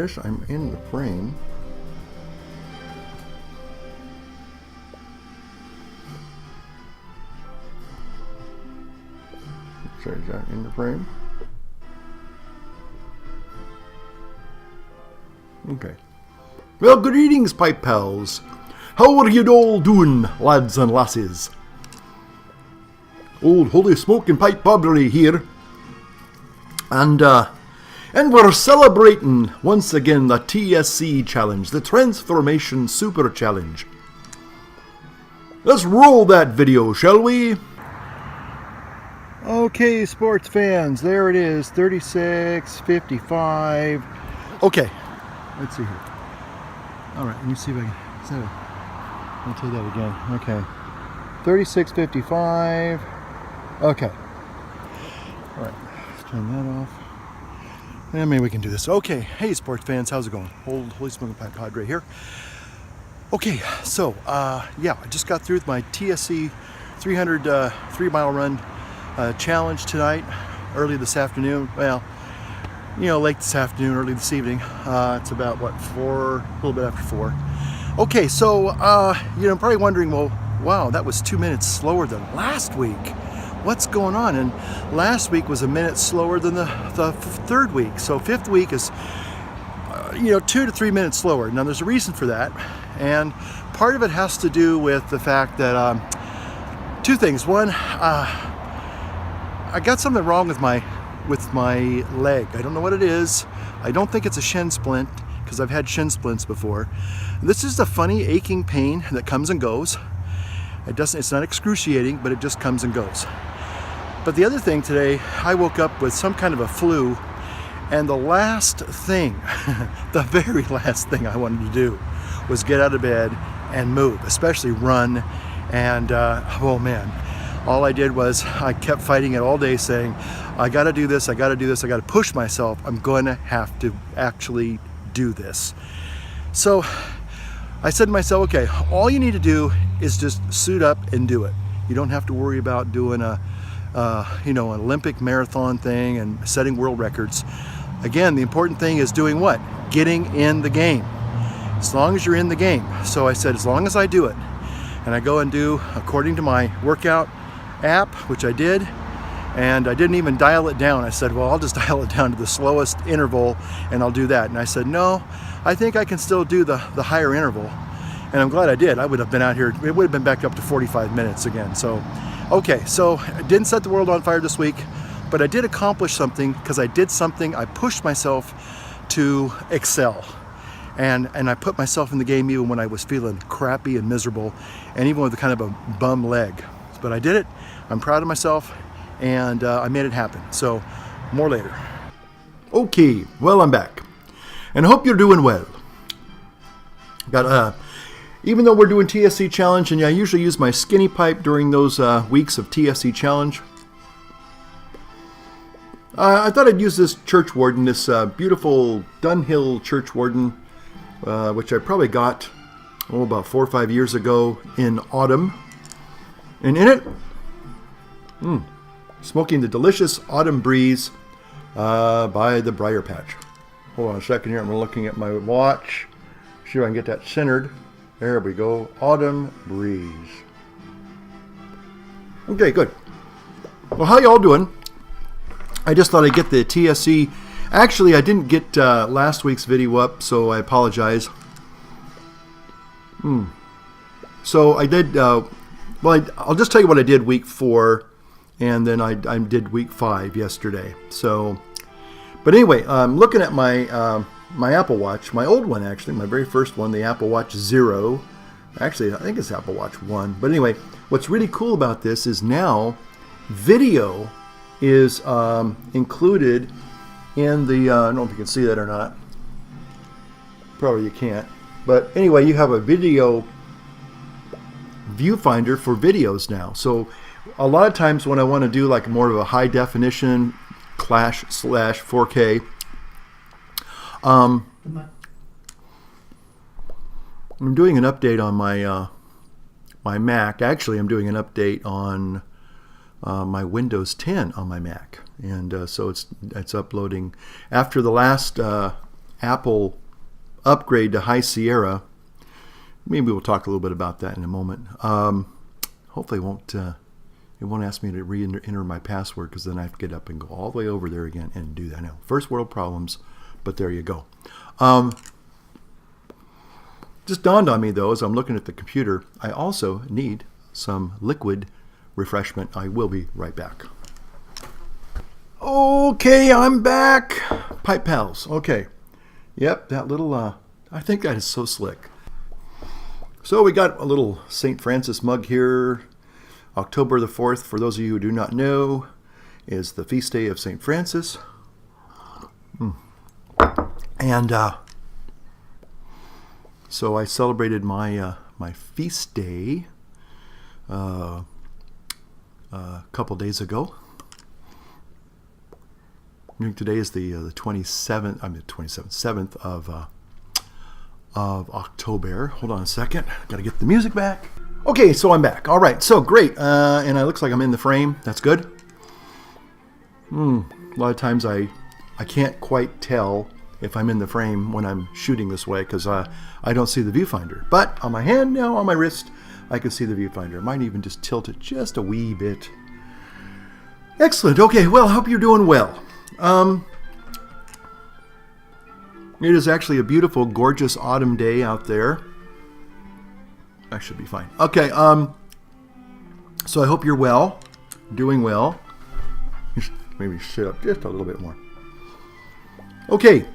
this. I'm in the frame. Sorry, is that in the frame? Okay. Well, greetings, pipe pals. How are you all doing, lads and lasses? Old Holy Smoking Pipe Bobbery here. And we're celebrating once again the TSC challenge, the Transformation Super Challenge. Let's roll that video, shall we? Okay, sports fans, there it is, 36:55. Okay, let's see here. All right, let me see if I can. I'll take that again. Okay, 36:55. Okay. All right, let's turn that off. And maybe we can do this. Okay, hey sports fans, how's it going? Old Holy Smoking Pipe Padre here. Okay, so yeah, I just got through with my TSC 300 3-mile run challenge tonight, early this afternoon. Well, you know, late this afternoon, early this evening. It's about what, 4, a little bit after 4. Okay, so you know, probably wondering, well, wow, that was 2 minutes slower than last week. What's going on? And last week was a minute slower than the third week. So fifth week is, you know, 2 to 3 minutes slower. Now there's a reason for that, and part of it has to do with the fact that two things. One, I got something wrong with my leg. I don't know what it is. I don't think it's a shin splint, because I've had shin splints before. This is a funny aching pain that comes and goes. It's not excruciating, but it just comes and goes. But the other thing today, I woke up with some kind of a flu, and the last thing, the very last thing I wanted to do was get out of bed and move, especially run. And oh man, all I did was I kept fighting it all day, saying, I gotta do this, I gotta do this, I gotta push myself. I'm gonna have to actually do this. So I said to myself, okay, all you need to do is just suit up and do it. You don't have to worry about doing you know, an Olympic marathon thing and setting world records. Again, the important thing is doing what? Getting in the game. As long as you're in the game. So I said, as long as I do it, and I go and do according to my workout app, which I did, and I didn't even dial it down. I said, well, I'll just dial it down to the slowest interval and I'll do that. And I said, no, I think I can still do the higher interval. And I'm glad I did. I would have been out here, it would have been back up to 45 minutes again. So, okay, so I didn't set the world on fire this week, but I did accomplish something because I did something. I pushed myself to excel. And I put myself in the game even when I was feeling crappy and miserable, and even with kind of a bum leg. But I did it. I'm proud of myself, and I made it happen. So, more later. Okay, well, I'm back, and I hope you're doing well. Got even though we're doing TSC challenge, and I usually use my skinny pipe during those weeks of TSC challenge, I thought I'd use this church warden, this beautiful Dunhill church warden, which I probably got about 4 or 5 years ago in autumn. And in it, smoking the delicious autumn breeze by the Briar Patch. Hold on a second here. I'm looking at my watch. See if I can get that centered. There we go. Autumn breeze. Okay, good. Well, how y'all doing? I just thought I'd get the TSC. Actually, I didn't get last week's video up, so I apologize. So I did, well, I'll just tell you what I did week 4, and then I did week 5 yesterday. So, but anyway, I'm looking at my my Apple Watch, my old one actually, my very first one, the Apple Watch 0. Actually, I think it's Apple Watch 1. But anyway, what's really cool about this is now video is included in the, I don't know if you can see that or not. Probably you can't. But anyway, you have a video viewfinder for videos now. So a lot of times when I want to do like more of a high definition /4K, I'm doing an update on my my Mac. Actually, I'm doing an update on my Windows 10 on my Mac, and so it's uploading after the last Apple upgrade to High Sierra. Maybe we'll talk a little bit about that in a moment. Hopefully it won't ask me to re-enter my password, because then I have to get up and go all the way over there again and do that. Now, first world problems, but there you go. Just dawned on me, though, as I'm looking at the computer, I also need some liquid refreshment. I will be right back. Okay, I'm back. Pipe Pals. Okay. Yep, that little, I think that is so slick. So we got a little St. Francis mug here. October the 4th, for those of you who do not know, is the feast day of St. Francis. And so I celebrated my feast day a couple days ago. I think today is the 27th. I mean, 7th of October. Hold on a second. Got to get the music back. Okay, so I'm back. All right, so great. And it looks like I'm in the frame. That's good. A lot of times I can't quite tell if I'm in the frame when I'm shooting this way, because I don't see the viewfinder. But on my hand now, on my wrist, I can see the viewfinder. I might even just tilt it just a wee bit. Excellent. Okay, well, I hope you're doing well. It is actually a beautiful, gorgeous autumn day out there. I should be fine. Okay, so I hope you're well, doing well. Maybe sit up just a little bit more. Okay,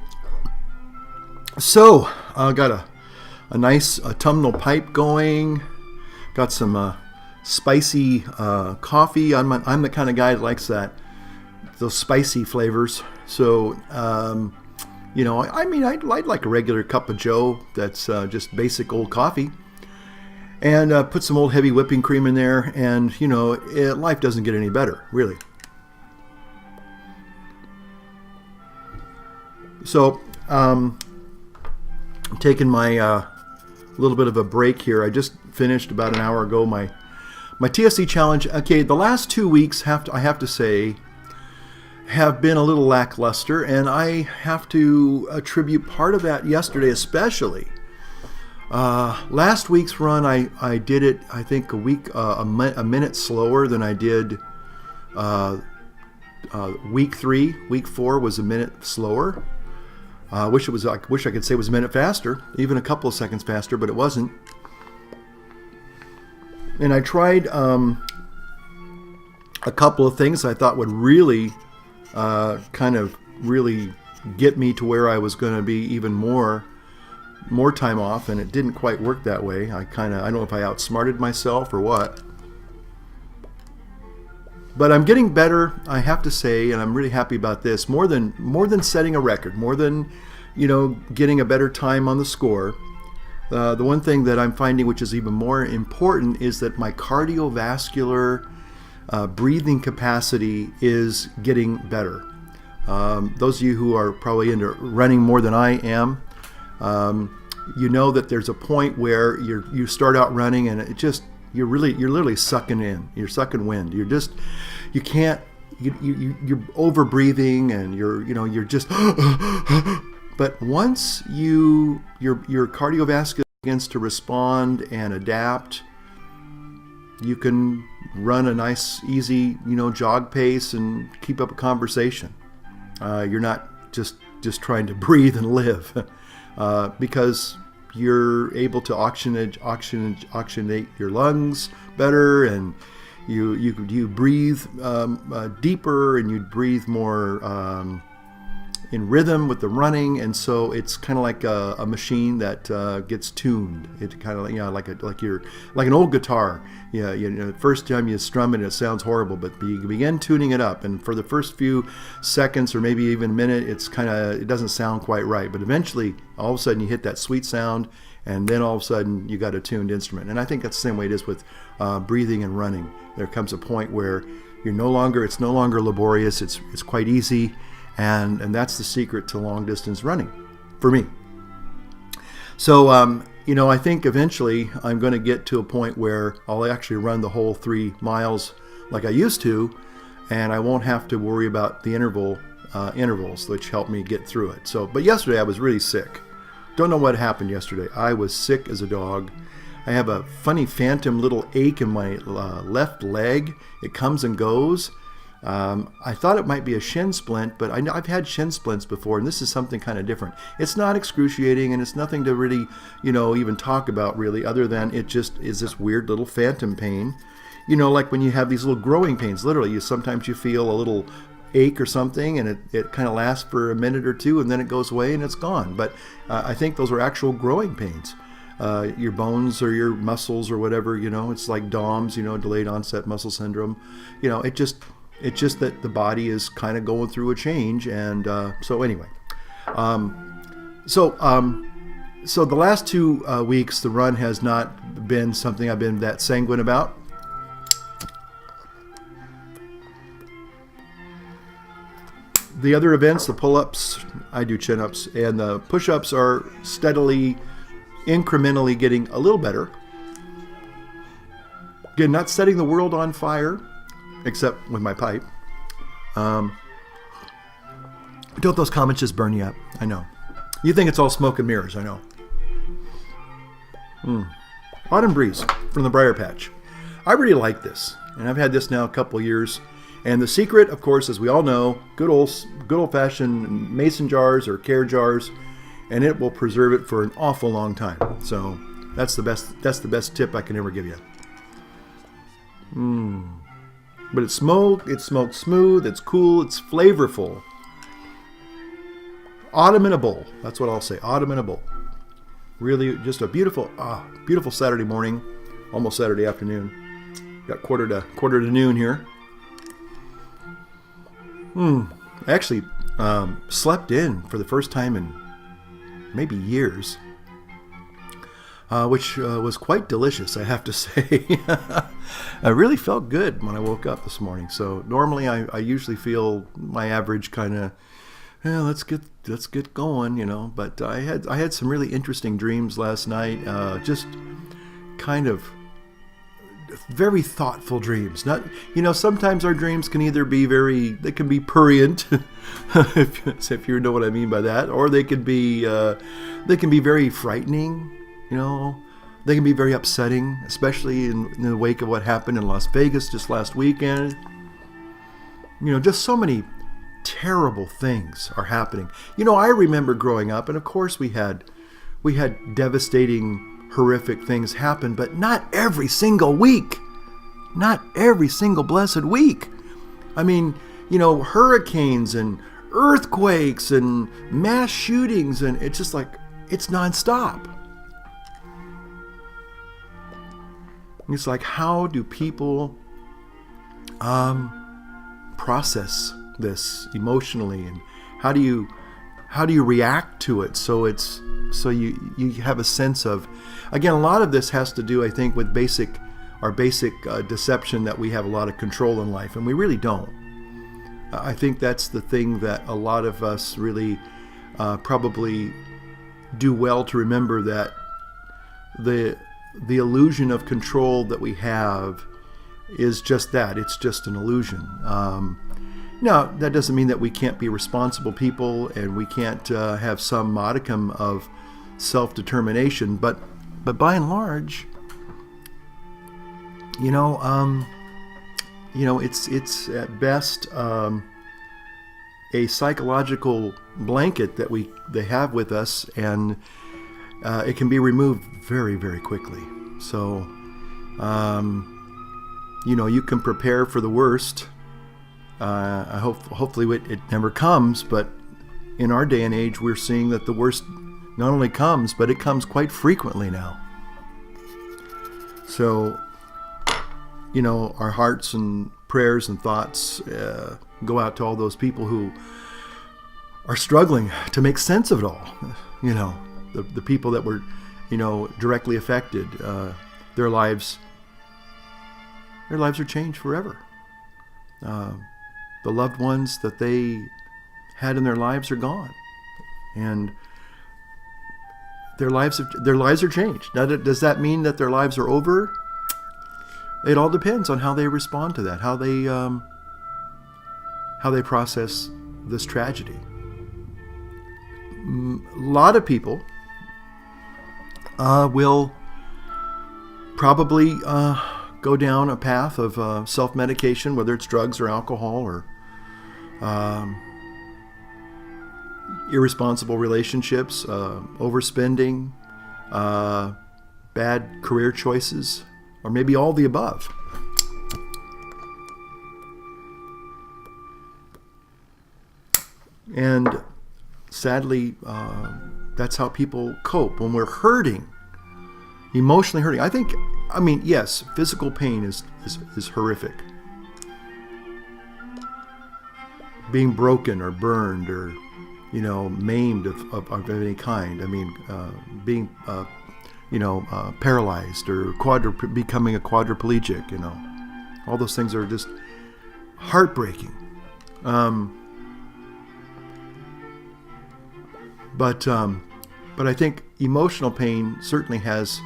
so I got a nice autumnal pipe going. Got some spicy coffee. I'm the kind of guy that likes those spicy flavors. So you know, I mean, I'd like a regular cup of Joe that's just basic old coffee. And put some old heavy whipping cream in there, and you know, life doesn't get any better, really. So, I'm taking my little bit of a break here. I just finished about an hour ago my TSC challenge. Okay, the last 2 weeks I have to say have been a little lackluster, and I have to attribute part of that yesterday, especially. Last week's run, I did it, I think, a minute slower than I did week 3. Week 4 was a minute slower. I wish I could say it was a minute faster, even a couple of seconds faster, but it wasn't. And I tried a couple of things I thought would really kind of really get me to where I was going to be even more time off, and it didn't quite work that way. I don't know if I outsmarted myself or what. But I'm getting better, I have to say, and I'm really happy about this. More than setting a record, more than, you know, getting a better time on the score. The one thing that I'm finding, which is even more important, is that my cardiovascular breathing capacity is getting better. Those of you who are probably into running more than I am, you know that there's a point where you start out running and it just you're literally sucking in. You're sucking wind. You're over breathing, and you're just. But once your cardiovascular begins to respond and adapt, you can run a nice, easy, jog pace and keep up a conversation. You're not just trying to breathe and live, because you're able to oxygenate your lungs better, and you breathe deeper, and you breathe more in rhythm with the running, and so it's kind of like a machine that gets tuned. It kind of like an old guitar. Yeah, the first time you strum it, it sounds horrible, but you begin tuning it up, and for the first few seconds or maybe even a minute, it doesn't sound quite right, but eventually, all of a sudden, you hit that sweet sound, and then all of a sudden, you got a tuned instrument. And I think that's the same way it is with breathing and running. There comes a point where it's no longer laborious. It's quite easy. And that's the secret to long distance running for me. So, I think eventually I'm going to get to a point where I'll actually run the whole 3 miles like I used to, and I won't have to worry about the interval intervals, which helped me get through it. So, but yesterday I was really sick. Don't know what happened yesterday. I was sick as a dog. I have a funny phantom little ache in my left leg. It comes and goes. I thought it might be a shin splint, but I've had shin splints before, and this is something kind of different. It's not excruciating, and it's nothing to really, even talk about really, other than it just is this weird little phantom pain. Like when you have these little growing pains, literally, sometimes you feel a little ache or something, and it kind of lasts for a minute or two, and then it goes away and it's gone. But I think those are actual growing pains. Your bones or your muscles or whatever, it's like DOMS, delayed onset muscle syndrome. It's just that the body is kind of going through a change. And so anyway, so the last 2 weeks, the run has not been something I've been that sanguine about. The other events, the pull-ups, I do chin-ups, and the push-ups are steadily, incrementally getting a little better. Again, not setting the world on fire, except with my pipe. Don't those comments just burn you up? I know. You think it's all smoke and mirrors, I know. Autumn breeze from the briar patch. I really like this, and I've had this now a couple years. And the secret, of course, as we all know, good old-fashioned mason jars or care jars, and it will preserve it for an awful long time. So that's the best tip I can ever give you. But it's smoked smooth, it's cool, it's flavorful. Autumn in a bowl. That's what I'll say. Autumn in a bowl. Really just a beautiful Saturday morning, almost Saturday afternoon. Got quarter to noon here. I actually slept in for the first time in maybe years, which was quite delicious, I have to say. I really felt good when I woke up this morning. So normally I usually feel my average kind of, let's get going, But I had some really interesting dreams last night. Just kind of very thoughtful dreams. Not, sometimes our dreams can either be they can be prurient, if you know what I mean by that, or they can be very frightening. They can be very upsetting, especially in the wake of what happened in Las Vegas just last weekend. Just so many terrible things are happening. I remember growing up, and of course we had devastating, horrific things happen, but not every single week. Not every single blessed week. I mean, hurricanes and earthquakes and mass shootings, and it's just like, it's nonstop. It's like, how do people process this emotionally, and how do you react to it so you have a sense of, again, a lot of this has to do, I think, with our basic deception that we have a lot of control in life, and we really don't. I think that's the thing that a lot of us really probably do well to remember, that the illusion of control that we have is just that. It's just an illusion. Now, that doesn't mean that we can't be responsible people and we can't have some modicum of self-determination, but by and large, it's at best a psychological blanket that they have with us, and it can be removed very, very quickly. So, you can prepare for the worst. Hopefully it never comes, but in our day and age, we're seeing that the worst not only comes, but it comes quite frequently now. So, our hearts and prayers and thoughts go out to all those people who are struggling to make sense of it all. The people that were, directly affected. Their lives are changed forever. The loved ones that they had in their lives are gone, and their lives are changed. Now, does that mean that their lives are over? It all depends on how they respond to that, how they process this tragedy. A lot of people will probably go down a path of self-medication, whether it's drugs or alcohol or irresponsible relationships, overspending, bad career choices, or maybe all the above. And sadly, that's how people cope when we're hurting, emotionally hurting. I mean, yes, physical pain is horrific. Being broken or burned or, maimed of any kind. I mean, being, paralyzed or becoming a quadriplegic, all those things are just heartbreaking. But I think emotional pain certainly has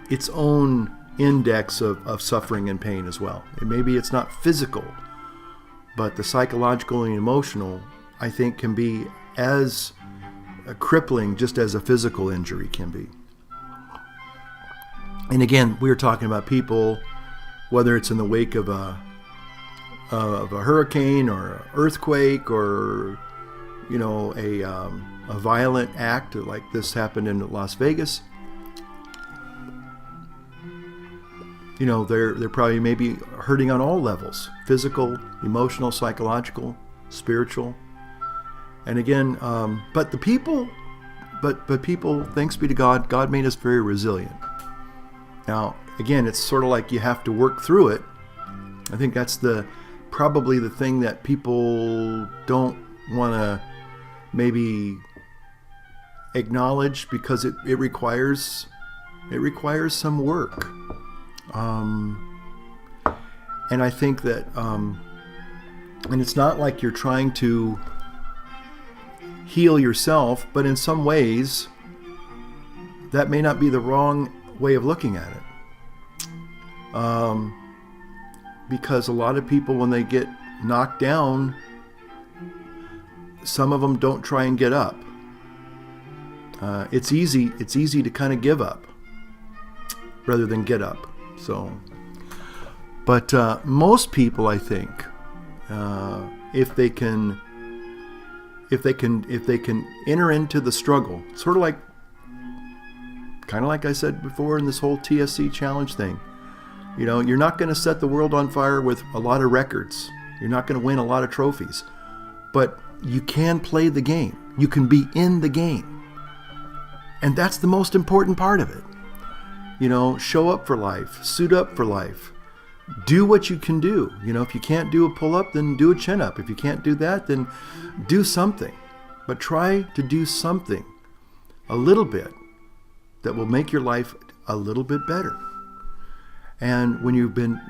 its own index of suffering and pain as well. And maybe it's not physical, but the psychological and emotional, I think, can be as crippling just as a physical injury can be. And again, we were talking about people, whether it's in the wake of a hurricane or an earthquake or a violent act like this happened in Las Vegas. They're probably maybe hurting on all levels: physical, emotional, psychological, spiritual. And again, but people, thanks be to God, God made us very resilient. Now, again, it's sort of like you have to work through it. I think that's probably the thing that people don't want to maybe acknowledge, because it requires some work. And I think that, and it's not like you're trying to heal yourself, but in some ways, that may not be the wrong way of looking at it. Because a lot of people, when they get knocked down, some of them don't try and get up. It's easy to kind of give up rather than get up. So, but most people, I think, if they can enter into the struggle, sort of kind of like I said before in this whole TSC challenge thing, you're not going to set the world on fire with a lot of records. You're not going to win a lot of trophies, but you can play the game. You can be in the game. And that's the most important part of it. Show up for life, suit up for life, do what you can do. If you can't do a pull-up, then do a chin-up. If you can't do that, then do something. But try to do something, a little bit, that will make your life a little bit better. And when you've been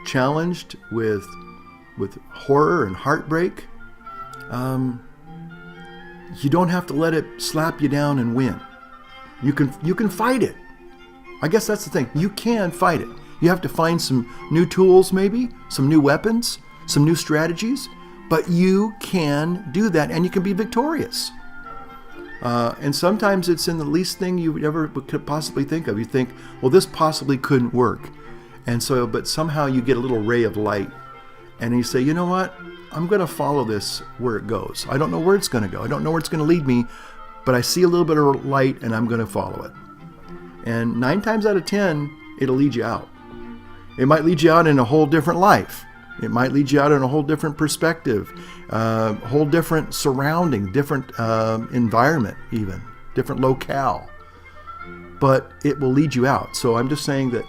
challenged with horror and heartbreak, you don't have to let it slap you down and win. You can fight it. I guess that's the thing. You can fight it. You have to find some new tools, maybe, some new weapons, some new strategies, but you can do that and you can be victorious. And sometimes it's in the least thing you ever could possibly think of. You think, well, this possibly couldn't work. And so, but somehow you get a little ray of light and you say, you know what? I'm going to follow this where it goes. I don't know where it's going to go. I don't know where it's going to lead me, but I see a little bit of light and I'm going to follow it. And 9 times out of 10, it'll lead you out. It might lead you out in a whole different life. It might lead you out in a whole different perspective, whole different surrounding, different environment even, different locale. But it will lead you out. So I'm just saying that,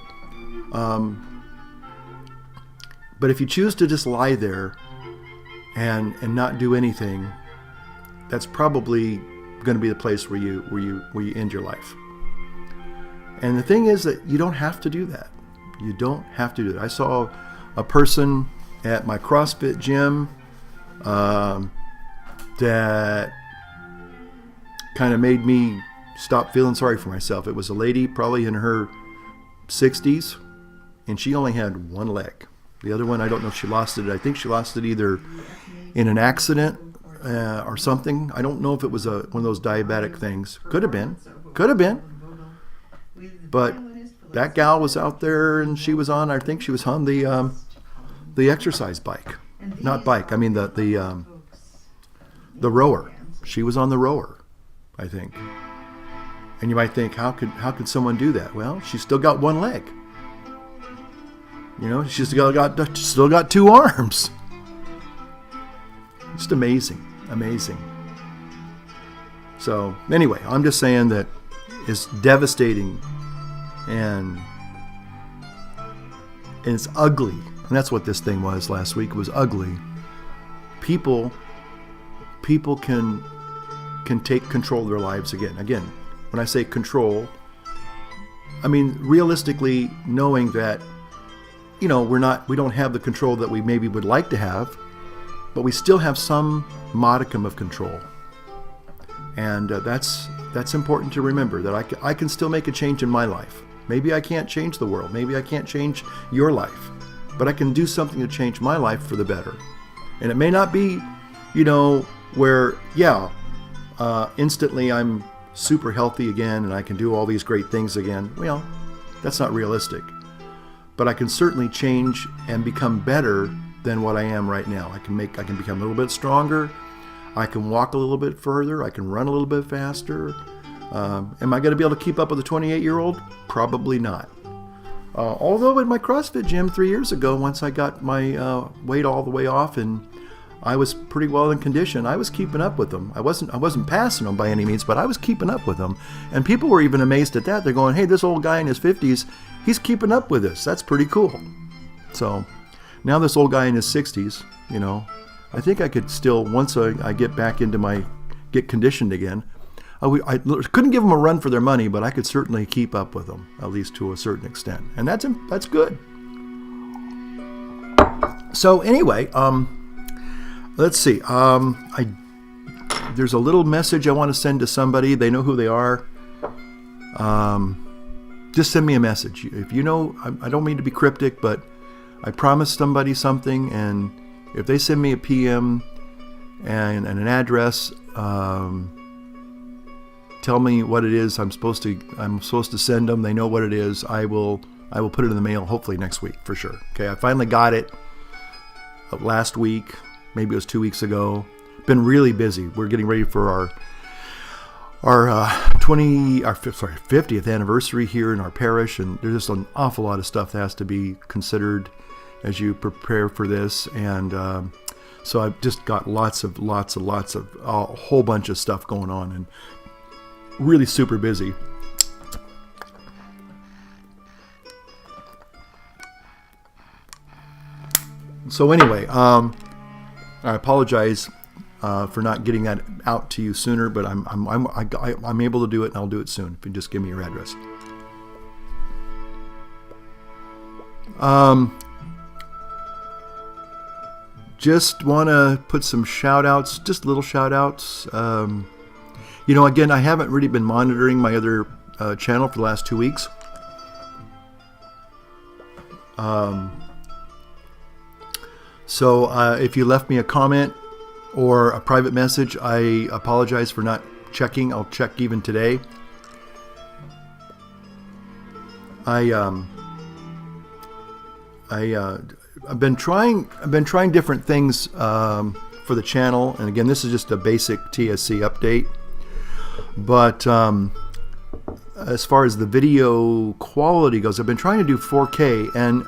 but if you choose to just lie there and not do anything, that's probably going to be the place where you end your life. And the thing is that you don't have to do that. You don't have to do that. I saw a person at my CrossFit gym that kind of made me stop feeling sorry for myself. It was a lady probably in her 60s, and she only had one leg. The other one, I don't know if she lost it. I think she lost it either in an accident or something. I don't know if it was one of those diabetic things. Could have been. Could have been. But that gal was out there, and she was on, I think she was on the exercise bike. Not bike, I mean the rower. She was on the rower, I think. And you might think, how could someone do that? Well, she's still got one leg. You know, she's still got two arms. Just amazing, amazing. So anyway, I'm just saying that it's devastating and it's ugly. And that's what this thing was last week. It was ugly. People can take control of their lives again. Again, when I say control, I mean realistically knowing that, you know, we don't have the control that we maybe would like to have, but we still have some modicum of control. And that's important to remember, that I can still make a change in my life. Maybe I can't change the world. Maybe I can't change your life. But I can do something to change my life for the better. And it may not be, you know, where, instantly I'm super healthy again and I can do all these great things again. Well, that's not realistic. But I can certainly change and become better than what I am right now. I can become a little bit stronger. I can walk a little bit further. I can run a little bit faster. Am I going to be able to keep up with a 28-year-old? Probably not. Although in my CrossFit gym 3 years ago, once I got my weight all the way off and I was pretty well in condition, I was keeping up with them. I wasn't passing them by any means, but I was keeping up with them. And people were even amazed at that. They're going, hey, this old guy in his 50s, he's keeping up with us. That's pretty cool. So now this old guy in his 60s, you know, I think I could still, once I get back into get conditioned again, I couldn't give them a run for their money, but I could certainly keep up with them, at least to a certain extent. And that's good. So anyway, let's see. There's a little message I want to send to somebody. They know who they are. Just send me a message. If you know, I don't mean to be cryptic, but I promised somebody something, and if they send me a PM and an address, tell me what it is I'm supposed to send them. They know what it is. I will put it in the mail hopefully next week for sure. Okay, I finally got it last week. Maybe it was 2 weeks ago. Been really busy. We're getting ready for our 50th anniversary here in our parish, and there's just an awful lot of stuff that has to be considered as you prepare for this. And so I've just got lots of a whole bunch of stuff going on, and really super busy. So anyway, I apologize for not getting that out to you sooner, but I'm able to do it, and I'll do it soon if you just give me your address. Just want to put some shout outs, just little shout outs. You know, again, I haven't really been monitoring my other channel for the last 2 weeks. So if you left me a comment or a private message, I apologize for not checking. I'll check even today. I've been trying different things for the channel, and again, this is just a basic TSC update. But as far as the video quality goes, I've been trying to do 4K, and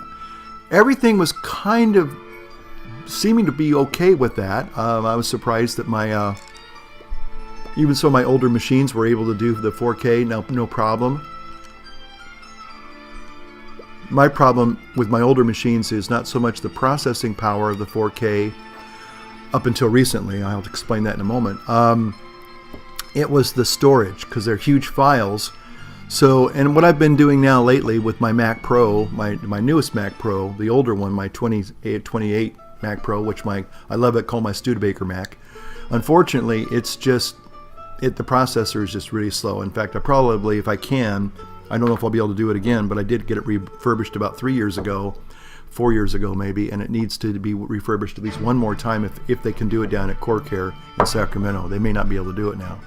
everything was kind of seeming to be okay with that. I was surprised that my even so my older machines were able to do the 4K, no problem. My problem with my older machines is not so much the processing power of the 4K up until recently. I'll explain that in a moment. It was the storage, because they're huge files. So, and what I've been doing now lately with my Mac Pro, my newest Mac Pro, the older one, my 28 Mac Pro, which I love it, called my Studebaker Mac. Unfortunately, the processor is just really slow. In fact, I probably, if I can, I don't know if I'll be able to do it again, but I did get it refurbished about 3 years ago 4 years ago maybe, and it needs to be refurbished at least one more time if they can do it down at Core Care in Sacramento. They may not be able to do it now,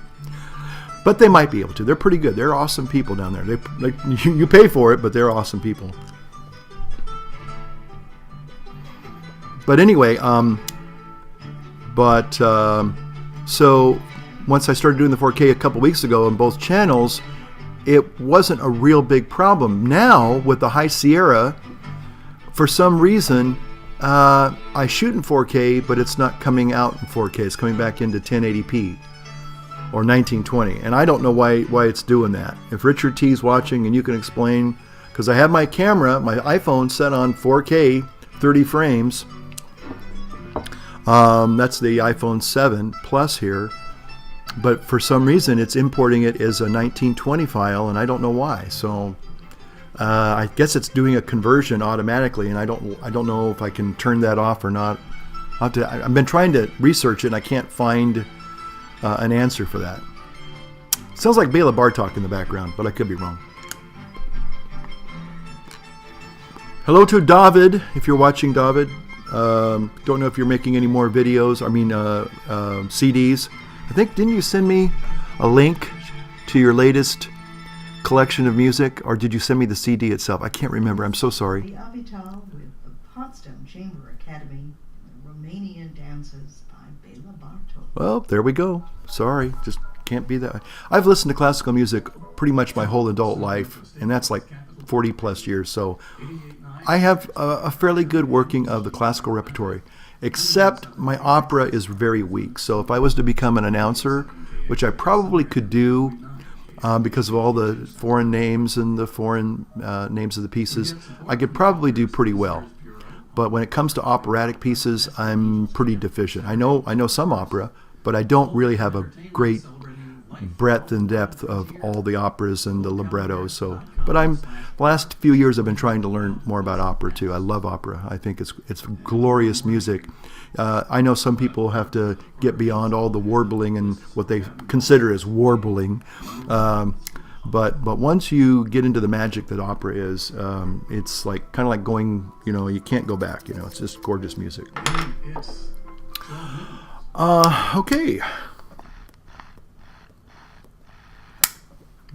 but they might be able to. They're pretty good. They're awesome people down there. You pay for it, but they're awesome people. But anyway, so once I started doing the 4K a couple weeks ago on both channels, it wasn't a real big problem. Now with the High Sierra, for some reason, I shoot in 4K, but it's not coming out in 4K. It's coming back into 1080p or 1920, and I don't know why it's doing that. If Richard T's watching and you can explain, because I have my camera, my iPhone set on 4K, 30 frames. That's the iPhone 7 Plus here, but for some reason it's importing it as a 1920 file, and I don't know why. So I guess it's doing a conversion automatically, and I don't know if I can Turn that off or not. I've been trying to research it, and I can't find an answer for that. Sounds like Bela Bartok in the background, but I could be wrong. Hello to David, if you're watching, David. Don't know if you're making any more videos, CDs. I think, didn't you send me a link to your latest collection of music, or did you send me the CD itself? I can't remember. I'm so sorry. The Avital with the Potsdam Chamber Academy, Romanian Dances by Bela Bartok. Well, there we go. Sorry, just can't be that. I've listened to classical music pretty much my whole adult life, and that's like 40 plus years, so I have a fairly good working of the classical repertory, except my opera is very weak. So if I was to become an announcer, which I probably could do because of all the foreign names and the foreign names of the pieces, I could probably do pretty well. But when it comes to operatic pieces, I'm pretty deficient. I know some opera, but I don't really have a great breadth and depth of all the operas and the librettos. So, but the last few years I've been trying to learn more about opera too. I love opera. I think it's glorious music. I know some people have to get beyond all the warbling and what they consider as warbling. But once you get into the magic that opera is, it's like kind of like going, you can't go back. It's just gorgeous music. Okay.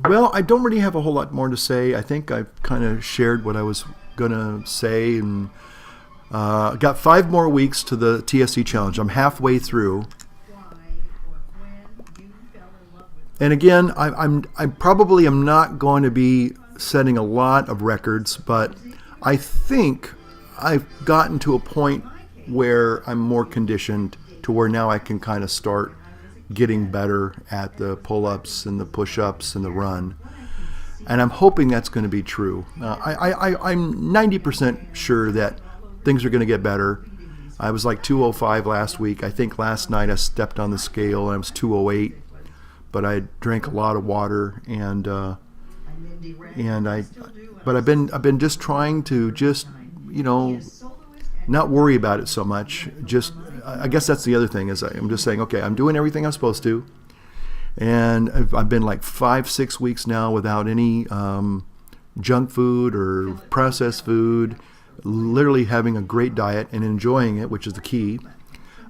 Well, I don't really have a whole lot more to say. I think I've kind of shared what I was going to say, and got 5 more weeks to the TSC challenge. I'm halfway through. And again, I probably am not going to be setting a lot of records, but I think I've gotten to a point where I'm more conditioned to where now I can kind of start getting better at the pull-ups and the push-ups and the run, and I'm hoping that's going to be true. I'm 90% sure that things are going to get better. I was like 205 last week. I think last night I stepped on the scale and I was 208, but I drank a lot of water, but I've been just trying to not worry about it so much. I guess that's the other thing, is I'm just saying, okay, I'm doing everything I'm supposed to, and I've been like 5-6 weeks now without any junk food or processed food, literally having a great diet and enjoying it, which is the key.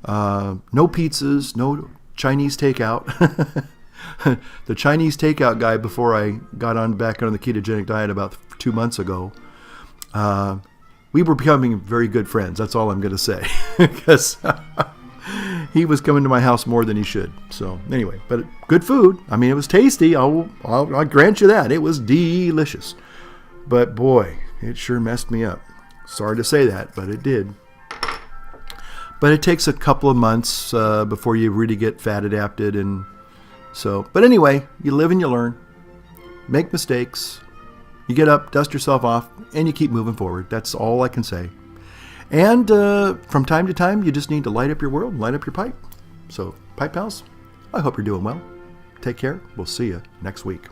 No pizzas, no Chinese takeout. The Chinese takeout guy, before I got back on the ketogenic diet about 2 months ago, we were becoming very good friends. That's all I'm going to say, because he was coming to my house more than he should. So anyway, but good food. I mean, it was tasty. I'll grant you that. It was delicious. But boy, it sure messed me up. Sorry to say that, but it did. But it takes a couple of months before you really get fat adapted, and so. But anyway, you live and you learn. Make mistakes. You get up, dust yourself off, and you keep moving forward. That's all I can say. And from time to time, you just need to light up your world, light up your pipe. So, Pipe Pals, I hope you're doing well. Take care. We'll see you next week.